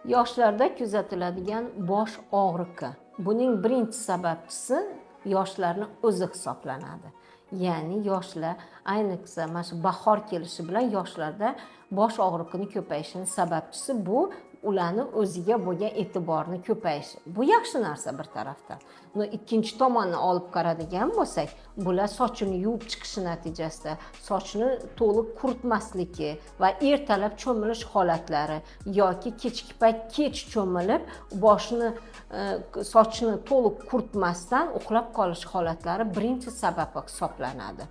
Yoshlarda kuzatiladigan bosh og'riqi. Buning birinchi sababchisi yoshlarning o'zi hisoblanadi. Ya'ni yoshlar, ayniqsa mana shu bahor kelishi bilan yoshlarda bosh og'riqining ko'payishining sababchisi bu ularning o'ziga bo'lgan e'tiborni ko'payishi. Bu yaxshi narsa bir tarafdan. Buni ikkinchi tomonni olib qaradigan bo'lsak, bular sochini yuvib chiqishi natijasida sochni to'liq quritmasligi va ertalab cho'milish holatlari yoki kechki payt kech cho'milib sochni to'liq quritmasdan uxlab qolish holatlari birinchi sababi hisoblanadi.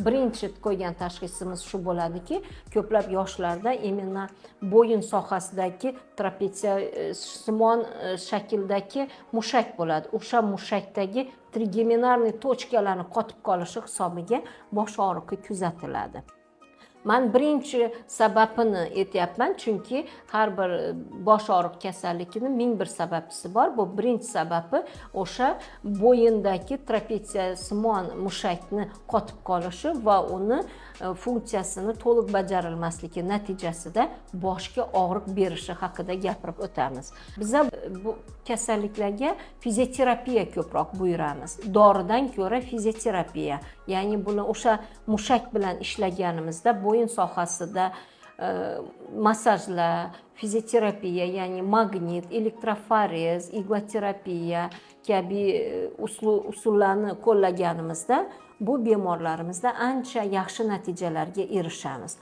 Birinchi qo'ygan tashxisimiz shu bo'ladiki, ko'plab yoshlarda imенно bo'yin sohasidagi trapetsiyasimon shakldagi mushak bo'ladi. O'sha mushakdagi trigeminarniy tochkalarning qotib qolishi hisobiga bosh og'riqi kuzatiladi. Men birinchi sababini aytyapman, chunki har bir bosh og'riq kasalligining ming bir sababchisi bor. Bu birinchi sababi o'sha bo'yindagi trapetsiyasimon mushakni qotib qolishi va uni funksiyasini to'liq bajarilmasligi natijasida boshga og'riq berishi haqida gapirib o'tamiz. Biz bu kasalliklarga fizioterapiya ko'proq buyuramiz. Doridan ko'ra fizioterapiya, ya'ni buni o'sha mushak bilan ishlaganimizda bo'yin sohasida massajlar, fizioterapiya, ya'ni magnit, elektroforez, igloterapiya kabi usullarni qo'llaganimizda bu bemorlarimizda ancha yaxshi natijalarga erishamiz.